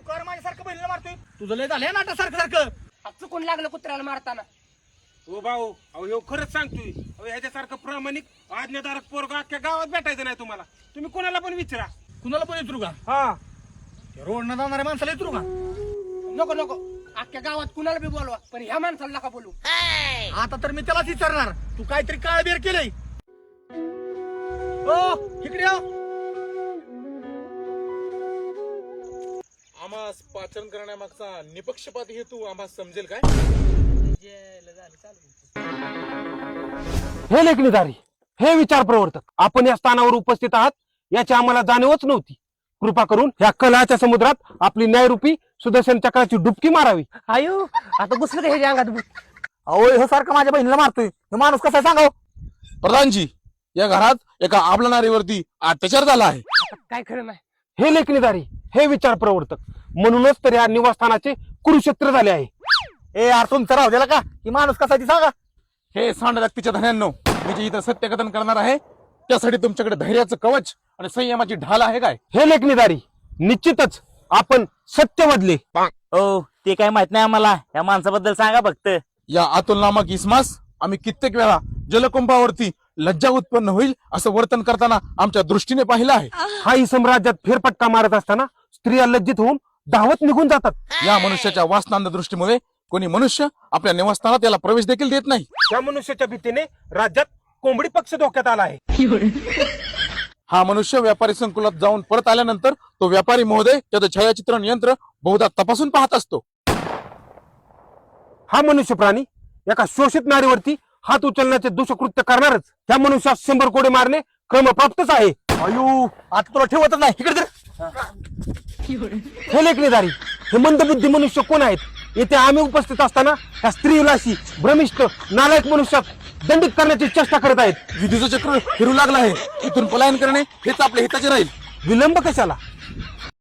कर माझ्यासारखं बहिणीला मारतोय? तुझं लय झालंय नाटक सारखं सारखं. चुकून लागलं कुत्र्याला मारताना. हो भाऊ, अहो ह्यो खरंच सांगतोय. अहो ह्याच्यासारखं प्रामाणिक आज्ञाधारक पोरगा अख्ख्या गावात भेटायचं नाही तुम्हाला. तुम्ही कोणाला पण विचारा. कुणाला पण विचारू का? हा रोडनं जाणाऱ्या माणसाला विचारू का? नको नको, अख्ख्या गावात कुणाला बी बोलवा, पण ह्या माणसाला नका बोलू. आता तर मी त्यालाच विचारणार, तू काहीतरी काळबेर केलंय. ओ इकडे या. आम्हास पाचन करण्यामागचा निपक्षपात हेतू आम्हास समजेल काय? हे लेखणीदारी, हे विचार प्रवर्तक, आपण या स्थानावर उपस्थित आहात याची आम्हाला जाणीवच नव्हती. कृपा करून ह्या कलाच्या समुद्रात आपली न्यायरूपी सुदर्शन चक्राची डुबकी मारावी. आयु आता घुसलं का ह्याच्या अंगात? अहो हे सारखं माझ्या बहिणीला मारतोय, हे माणूस कसा सांगाव? प्रधानजी, या घरात एका आबला नारीवरती अत्याचार झाला आहे. काय खरं नाही. हे लेखणीदारी, हे विचार प्रवर्तक, म्हणूनच तर या निवासस्थानाचे कुरुक्षेत्र झाले आहे. ए यार तुमचं राहू द्याला का? ही माणूस कसा ती सांगा. हे सांड व्यक्तीच्या धन्यांनो, मी जे इथं सत्यकथन करणार आहे त्यासाठी तुमच्याकडे धैर्याचं कवच आणि संयमाची ढाल आहे काय? हे लेखणीदारी, निश्चितच आपण सत्य बदले. हो ते काय माहित नाही आम्हाला, या माणसाबद्दल सांगा फक्त. या अतुल नामक इसमास आम्ही कित्येक वेळा जलकुंभावरती लज्जा उत्पन्न होईल असं वर्तन करताना आमच्या दृष्टीने पाहिलं आहे. हा इसम राज्यात फेरफटका मारत असताना स्त्रिया लज्जित होऊन धावत निघून जातात. या मनुष्याच्या वासनांध दृष्टीमुळे कोणी मनुष्य आपल्या निवासस्थानात त्याला प्रवेश देखील देत नाही. त्या मनुष्याच्या भीतीने राज्यात कोंबडी पक्ष धोक्यात आला आहे. हा मनुष्य व्यापारी संकुलात जाऊन परत आल्यानंतर तो व्यापारी महोदय त्याचं छायाचित्रण यंत्र बहुधा तपासून पाहत असतो. हा मनुष्य प्राणी एका शोषित नारीवरती हात उचलण्याचे दुष्कृत्य करणारच. त्या मनुष्यास 100 कोडे मारणे क्रमप्राप्तच आहे. अयो आता तुला ठेवतच नाही, इकडे तर. हे लेखणीदारी, हे मंदबुद्धी मनुष्य कोण आहेत? येथे आम्ही उपस्थित असताना त्या स्त्रीलाशी भ्रमिष्ठ नालायक मनुष्यात दंडित करण्याची चेष्टा करत आहेत. विधीचं चक्र फिरू लागलं आहे. इथून पलायन करणे हेच आपल्या हिताचे राहील. विलंब कशाला?